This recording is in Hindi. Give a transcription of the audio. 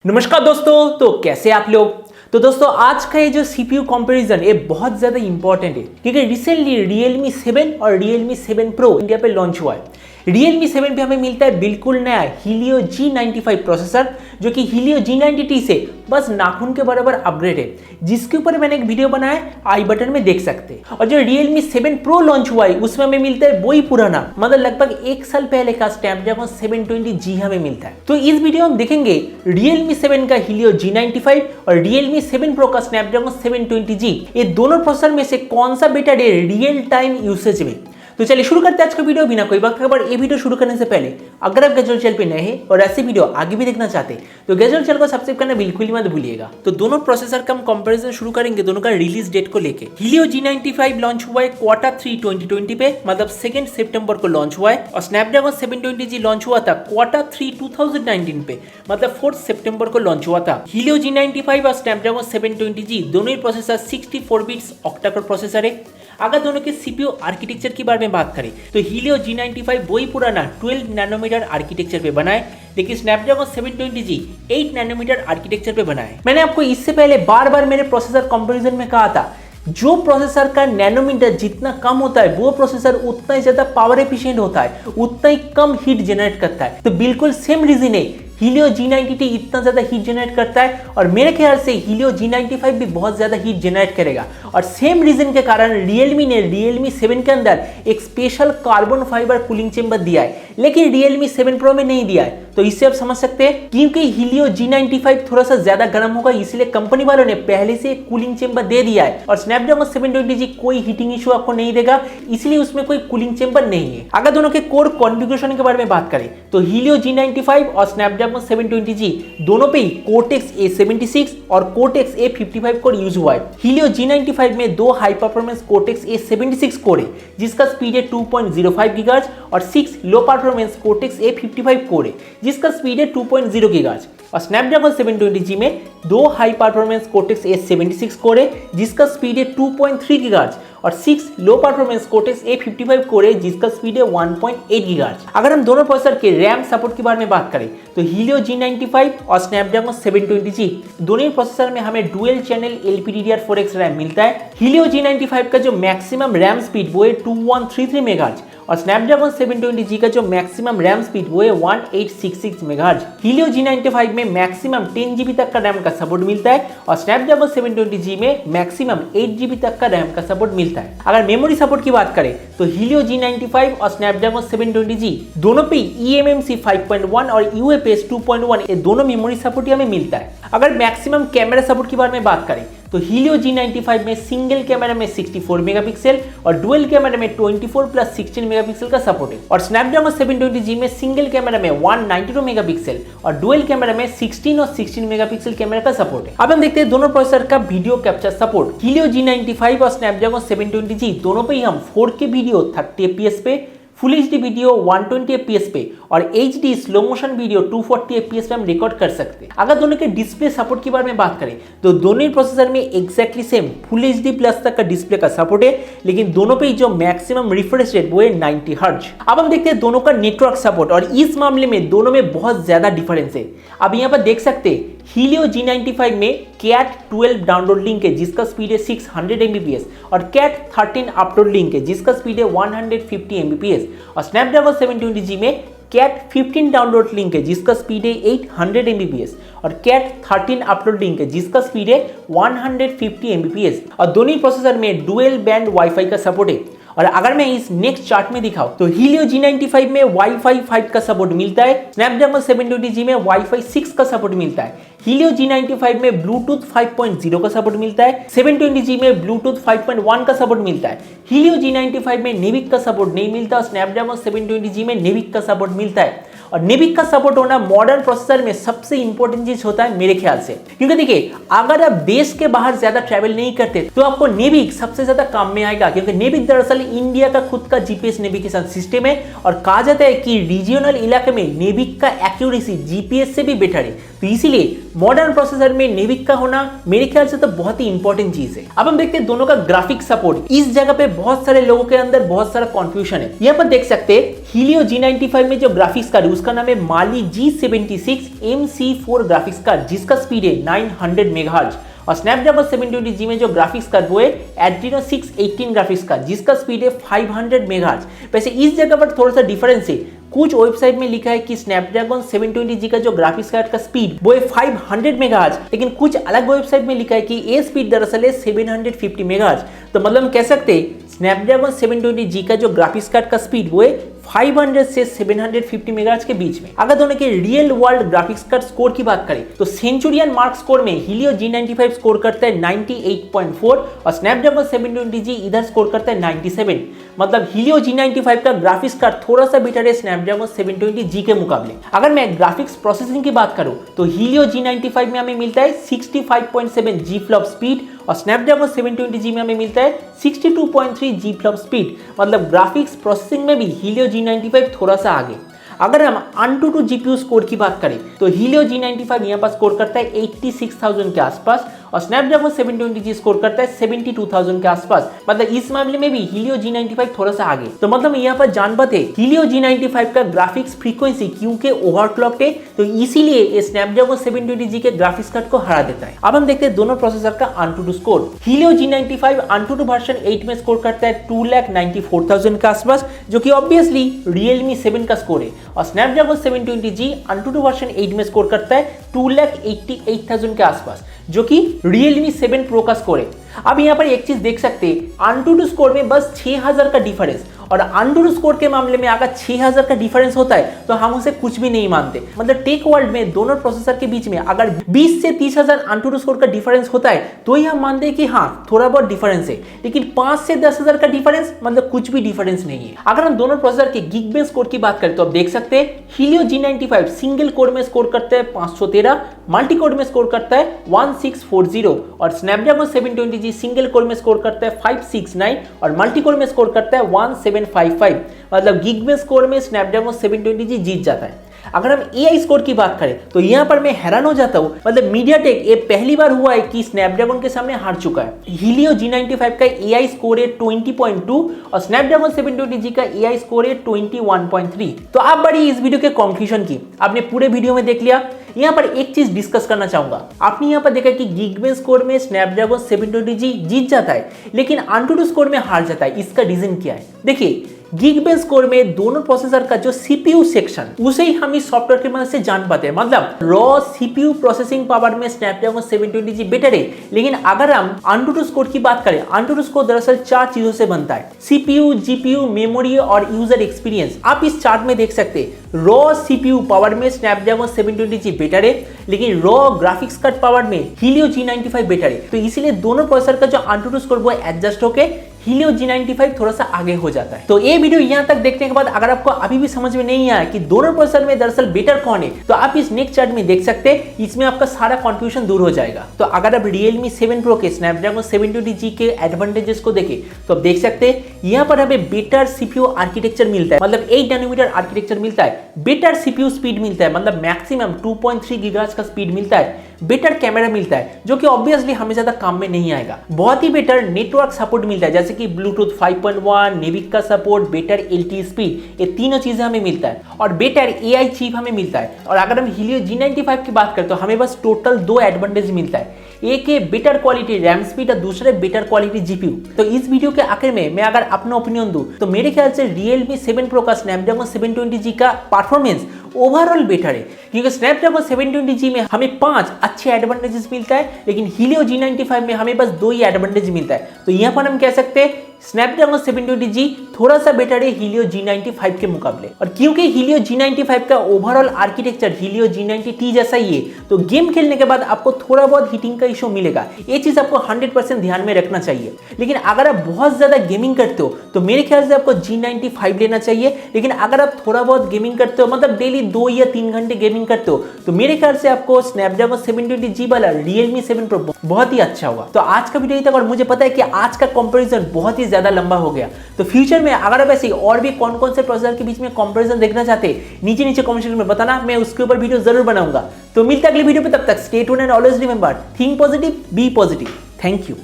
नमस्कार दोस्तों, तो कैसे आप लोग। तो दोस्तों आज का ये जो CPU कंपैरिजन ये बहुत ज़्यादा इंपॉर्टेंट है क्योंकि रिसेंटली Realme 7 और Realme 7 Pro इंडिया पे लॉन्च हुआ है। Realme 7 पे हमें मिलता है बिल्कुल नया Helio G95 प्रोसेसर जो कि Helio G90T से बस नाखून के बराबर अपग्रेड है, जिसके ऊपर मैंने एक वीडियो बनाया है, आई बटन में देख सकते हैं। और जो Realme 7 Pro लॉन्च हुआ है उसमें हमें मिलता है वही पुराना, मतलब लगभग एक साल पहले का स्नैपड्रैगन 720G हमें मिलता है। तो इस वीडियो में हम देखेंगे Realme 7 का Helio G95 और Realme 7 Pro का स्नैपड्रैगन 720G, ये दोनों प्रोसेसर में से कौन सा बेटर है रियल टाइम यूसेज में। तो चलिए शुरू करते हैं आज का वीडियो बिना कोई वक्त खबर। ये वीडियो शुरू करने से पहले अगर आप गैजेट चैनल पे नए हैं और ऐसे वीडियो आगे भी देखना चाहते हैं तो गैजेट चैनल को सब्सक्राइब करना बिल्कुल ही मत भूलिएगा। तो दोनों प्रोसेसर का हम कंपैरिजन शुरू करेंगे दोनों का रिलीज डेट को लेके। Helio G95 लॉन्च हुआ है Q3 2020 पे, मतलब 2 सितंबर को लॉन्च हुआ है, और स्नैपड्रैगन 720G लॉन्च हुआ था Q3 2019 पे, मतलब 4 सितंबर को लॉन्च हुआ था। Helio G95 और स्नैपड्रैगन 720G दोनों ही प्रोसेसर 64 बिट्स ऑक्टा-कोर प्रोसेसर है। अगर दोनों के CPU आर्किटेक्चर के बारे में बात करें तो Helio G95 वही पुराना 12 नैनोमीटर आर्किटेक्चर पे बना है, लेकिन स्नैपड्रैगन 720G 8 नैनोमीटर आर्किटेक्चर पे बना है। मैंने आपको इससे पहले बार बार मेरे प्रोसेसर कंपैरिजन में कहा था, जो प्रोसेसर का नैनोमीटर जितना कम होता है वो प्रोसेसर उतना ही ज्यादा पावर एफिशिएंट होता है, उतना ही कम हीट जनरेट करता है। तो बिल्कुल सेम रीजन है, Helio G90T इतना ज्यादा हीट जनरेट करता है और मेरे ख्याल से Helio G95 भी बहुत ज्यादा हीट जनरेट करेगा। और सेम रीजन के कारण Realme ने Realme 7 के अंदर एक special carbon fibre cooling chamber दिया है, लेकिन Realme 7 Pro में नहीं दिया है। तो इससे आप समझ सकते हैं क्योंकि Helio G95 थोड़ा सा ज्यादा गर्म होगा, इसलिए कंपनी वालों ने पहले से कूलिंग चेंबर दे दिया है, और स्नैपड्रैगन 720G कोई हीटिंग इशू आपको नहीं देगा, इसलिए उसमें कोई कूलिंग चेंबर नहीं है। अगर दोनों के कोर कॉन्फ़िगरेशन के बारे में बात करें तो Helio G95 और स्नैपड्रैगन 720G दोनों पे ही Cortex A76 और Cortex A55 कोर यूज हुआ है। Helio G95 में दो high performance Cortex A76 core है जिसका स्पीड है 2.05 गीगाहर्ट्ज, और 6 लो परफॉर्मेंस Cortex A55 कोर है जिसका स्पीड है 2.0 गीगाहर्ट्ज। और स्नैपड्रैगन 720G में दो high performance Cortex A76 core है जिसका स्पीड है 2.3 गीगाहर्ट्ज, और 6 लो परफॉर्मेंस Cortex A55 कोर है जिसका स्पीड है 1.8 गीगाहर्ट्ज। अगर हम दोनों प्रोसेसर के रैम सपोर्ट के बारे में बात करें तो Helio G95 और स्नैपड्रैगन 720G दोनों ही प्रोसेसर में हमें डुअल चैनल LPDDR4X रैम मिलता है। Helio G95 का जो मैक्सिमम रैम स्पीड वो है 2133 मेगाहर्ट्ज, और स्नैपड्रैगन 720G का जो मैक्सिमम रैम स्पीड वो है 1866 मेगाहर्ट्ज। Helio G95 में मैक्सिमम 10 GB तक का रैम का सपोर्ट मिलता है, और स्नैपड्रैगन 720G में मैक्सिमम 8 GB तक का रैम का सपोर्ट मिलता है। अगर मेमोरी सपोर्ट की बात करें तो Helio G95 और स्नैपड्रैगन 720G दोनों पे eMMC 5.1 और UFS 2.1 ये दोनों मेमोरी सपोर्ट हमें मिलता है। अगर मैक्सिमम कैमरा सपोर्ट के बारे में बात करें तो Helio G95 में सिंगल कैमरा में 64 मेगापिक्सल और डुअल कैमरा में 24+16 मेगापिक्सल का सपोर्ट है, और स्नैपड्रैगन 720G में सिंगल कैमरा में 192 मेगापिक्सल और डुअल कैमरा में 16 और 16 मेगापिक्सल कैमरा का सपोर्ट है। अब हम देखते हैं दोनों प्रोसेसर का video capture support. Helio G95 और स्नैपड्रैगन 720G दोनों पे ही हम 4K वीडियो 30 fps पे, फुल एचडी वीडियो 120 fps पे और HD slow motion video 240 fps पे हम रिकॉर्ड कर सकते हैं। अगर दोनों के डिस्प्ले सपोर्ट के बारे में बात करें तो दोनों ही प्रोसेसर में exactly same full HD plus तक का डिस्प्ले का सपोर्ट है, लेकिन दोनों पे जो मैक्सिमम रिफ्रेश रेट वो है 90 हर्ट्ज। अब हम देखते हैं दोनों का नेटवर्क सपोर्ट, और इस मामले में दोनों में बहुत ज्यादा डिफरेंस है। अब यहाँ पर देख सकते हैं Helio G95 में Cat 12 डाउनलोड लिंक है जिसका स्पीड है 600 Mbps, और Cat 13 अपलोड लिंक है जिसका स्पीड है 150 Mbps, और स्नैपड्रैगन 720G में Cat 15 डाउनलोड लिंक है जिसका स्पीड है 800 Mbps, और Cat 13 अपलोड लिंक है जिसका स्पीड है 150 Mbps, और दोनों ही प्रोसेसर में डुअल बैंड वाईफाई का सपोर्ट है। और अगर मैं इस नेक्स्ट चार्ट में दिखाऊं तो Helio G95 में Wi-Fi 5 का सपोर्ट मिलता है, स्नैपड्रैगन 720G में Wi-Fi 6 का सपोर्ट मिलता है, Helio G95 में Bluetooth 5.0 का सपोर्ट मिलता है, 720G में Bluetooth 5.1 का सपोर्ट मिलता है। Helio G95 में नेविक का सपोर्ट नहीं मिलता, स्नैपड्रैगन 720G में नेविक का सपोर्ट मिलता है। और नेविक का सपोर्ट होना मॉडर्न प्रोसेसर में सबसे इंपॉर्टेंट चीज होता है मेरे ख्याल से, क्योंकि देखिए अगर आप देश के बाहर ज्यादा ट्रैवल नहीं करते तो आपको नेविक सबसे ज्यादा काम में आएगा, क्योंकि नेविक दरअसल इंडिया का खुद का जीपीएस नेविगेशन सिस्टम है, और कहा जाता है कि रीजनल इलाके में नेविक का एक्यूरेसी जीपीएस से भी बेटर है। तो इसीलिए मॉडर्न प्रोसेसर में नेविक का होना मेरे ख्याल से तो बहुत ही इंपॉर्टेंट चीज है। अब हम देखते हैं दोनों का ग्राफिक सपोर्ट। इस जगह पे बहुत सारे लोगों के अंदर बहुत सारा कंफ्यूजन है। यहाँ पर देख सकते हैं Helio G95 में जो ग्राफिक्स कार्ड है उसका नाम है Mali G76 MC4 graphics card, जिसका स्पीड है 900 मेगाहर्ट्ज। और स्नैपड्रैगन 720G में जो ग्राफिक्स कार्ड वो है Adreno 618 ग्राफिक्स कार्ड, जिसका स्पीड है 500 मेगाहर्ट्ज। वैसे इस जगह पर थोड़ा सा डिफरेंस है। कुछ वेबसाइट में लिखा है कि स्नैपड्रैगन 720G का जो ग्राफिक्स कार्ड का स्पीड वो है 500 मेगाहर्ट्ज, लेकिन कुछ अलग वेबसाइट में लिखा है कि ये स्पीड दरअसल है 750 मेगाहर्ट्ज। तो मतलब हम कह सकते हैं स्नैपड्रैगन 720G का जो ग्राफिक्स कार्ड का स्पीड वो है 500 से 750 मेगाहर्ट्ज के बीच में। अगर दोनों के real world graphics card score की बात करें तो सेंचुरियन मार्क स्कोर में Helio G95 स्कोर करता है 98.4 और स्नैपड्रैगन 720G इधर स्कोर करता है 97। मतलब Helio G95 का ग्राफिक्स कार्ड थोड़ा सा बेटर है स्नैपड्रैगन 720G के मुकाबले। अगर मैं ग्राफिक्स प्रोसेसिंग की बात करूं तो Helio G95 में हमें मिलता है 65.7 G-फ्लॉप स्पीड और स्नैपड्रैगन 720G में हमें मिलता है 62.3 G-फ्लॉप स्पीड। मतलब ग्राफिक्स प्रोसेसिंग में भी Helio G95 थोड़ा सा आगे। अगर हम AnTuTu GPU स्कोर की बात करें तो Helio G95 यहाँ पर स्कोर करता है 86,000 के आसपास और स्नैपड्रैगन 720G स्कोर करता है 72,000 के आसपास। मतलब इस मामले में भी Helio G95 थोड़ा सा आगे। तो मतलब यहाँ पर जान बात है Helio G95 का ग्राफिक्स फ्रीक्वेंसी क्योंकि ओवरक्लॉक्ड है तो इसीलिए ये स्नैपड्रैगन 720G के ग्राफिक्स कार्ड को हरा देता है। अब हम देखते हैं दोनों प्रोसेसर का AnTuTu score. Helio G95 AnTuTu version 8 में स्कोर करता है 2,94,000 के आसपास, जो कि ऑब्वियसली Realme 7 का स्कोर है। और स्नैपड्रैगन 720G AnTuTu वर्जन 8 में स्कोर करता है 2,88,000 के आसपास, जो कि Realme 7 Pro का स्कोर है। अब यहाँ पर एक चीज देख सकते हैं AnTuTu स्कोर में बस 6000 का डिफरेंस, और AnTuTu स्कोर के मामले में अगर 6000 का डिफरेंस होता है तो हम उसे कुछ भी नहीं मानते। मतलब टेक वर्ल्ड में दोनों प्रोसेसर के बीच में अगर 20 से 30,000 AnTuTu स्कोर का डिफरेंस होता है तो ही हम मानते हैं कि हाँ थोड़ा बहुत डिफरेंस है, लेकिन 5 से 10,000 का डिफरेंस मतलब कुछ भी डिफरेंस नहीं है। अगर हम दोनों प्रोसेसर के Geekbench स्कोर की बात करें तो आप देख सकते हैं Helio G95 सिंगल कोर में स्कोर करता है 513, मल्टी कोर में स्कोर करता है 1640 और स्नैपड्रैगन 720G सिंगल कोर में स्कोर करता है 569 और मल्टी कोर में स्कोर करता है 1755। मतलब Geekbench स्कोर में स्नैपड्रैगन 720G जीत जाता है। अगर हम AI स्कोर की बात करें तो यहाँ पर मैं हैरान हो जाता हूँ। मतलब MediaTek ये पहली बार हुआ है कि स्नैपड्रैगन के सामने हार चुका है। Helio G95 का AI स्कोर है 20.2 और स्नैपड्रैगन 720G का AI स्कोर है 21.3। तो आप बड़ी इस वीडियो के कंक्लूजन की आपने पूरे वीडियो में देख लिया। यहाँ पर एक चीज डिस्कस करना चाहूंगा। आपने यहाँ पर देखा कि Geekbench स्कोर में स्नैपड्रैगन 720G जीत जाता है लेकिन AnTuTu स्कोर में हार जाता है। इसका रीजन क्या है? देखिए Geekbench स्कोर में दोनों प्रोसेसर का जो CPU सेक्शन उसे ही हम इस सॉफ्टवेयर की मदद से जान पाते हैं। मतलब रॉ CPU प्रोसेसिंग पावर में स्नैपड्रैगन 720G बेटर है, लेकिन अगर हम AnTuTu स्कोर की बात करें, AnTuTu स्कोर दरअसल 4 चीजों से बनता है: CPU, GPU, मेमोरी और यूजर एक्सपीरियंस। आप इस चार्ट में देख सकते हैं रॉ CPU पावर में स्नैपड्रैगन 720G बेटर है, लेकिन रॉ ग्राफिक्स कार्ड पावर में Helio G95 बेटर है। तो इसीलिए दोनों प्रोसेसर का जो AnTuTu स्कोर वो एडजस्ट होके Helio G95 थोड़ा सा आगे हो जाता है। तो ये वीडियो यहाँ तक देखने के बाद अगर आपको अभी भी समझ में नहीं आया कि दोनों प्रोसेसर में दरअसल बेटर कौन है तो आप इस नेक्स्ट चार्ट में देख सकते हैं। इसमें आपका सारा कंफ्यूजन दूर हो जाएगा। तो अगर आप Realme 7 Pro के स्नैपड्रैगन 720G के एडवांटेजेस को देखें तो आप देख सकते हैं यहाँ पर हमें बेटर CPU आर्किटेक्चर मिलता है। मतलब 8 नैनोमीटर आर्किटेक्चर मिलता है, बेटर CPU स्पीड मिलता है, मतलब मैक्सिमम 2.3 गीगाहर्ट्ज का स्पीड मिलता है, बेटर कैमरा मिलता है जो कि ऑब्वियसली हमें ज्यादा काम में नहीं आएगा, बहुत ही बेटर नेटवर्क सपोर्ट मिलता है जैसे कि ब्लूटूथ 5.1, नेविक का सपोर्ट, बेटर LTE स्पीड, ये तीनों चीजें हमें मिलता है और बेटर AI चिप हमें मिलता है। और अगर हम Helio G95 की बात करें तो हमें बस टोटल 2 एडवांटेज मिलता है, एक है बेटर क्वालिटी रैम स्पीड और दूसरे बेटर क्वालिटी GPU। तो इस वीडियो के आखिर में मैं अगर अपना ओपिनियन दूं तो मेरे ख्याल से Realme 7 Pro का स्नैपड्रैगन 720G का परफॉर्मेंस ओवरऑल बेटर है, क्योंकि स्नैपड्रैगन 720G में हमें 5 अच्छे एडवांटेजेस मिलता है, लेकिन Helio G95 में हमें बस 2 ही एडवांटेज मिलता है। तो यहाँ पर हम कह सकते हैं स्नैपड्रैगन 720G थोड़ा सा बेटर है Helio G95 के मुकाबले। और क्योंकि Helio G95 का ओवरऑल आर्किटेक्चर Helio G90T जैसा ही है तो गेम खेलने के बाद आपको थोड़ा बहुत हीटिंग का इशू मिलेगा। ये चीज आपको 100% ध्यान में रखना चाहिए। लेकिन अगर आप बहुत ज्यादा गेमिंग करते हो तो मेरे ख्याल से आपको G95 लेना चाहिए। लेकिन अगर आप थोड़ा बहुत गेमिंग करते हो, मतलब डेली 2 या 3 घंटे गेमिंग करते हो, तो मेरे ख्याल से आपको स्नैपड्रैगन 720G वाला Realme 7 Pro बहुत ही अच्छा होगा। तो आज का वीडियो यही तक, और मुझे पता है कि आज का कंपैरिजन बहुत ही ज्यादा लंबा हो गया। तो फ्यूचर में अगर आप ऐसे और भी कौन कौन से प्रोसेसर के बीच में कंपैरिजन देखना चाहते हैं नीचे कमेंट सेक्शन में बताना, मैं उसके ऊपर वीडियो जरूर बनाऊंगा। तो तो मिलते हैं अगले वीडियो पे, तब तक stay tuned and always remember think positive, be positive. Thank you.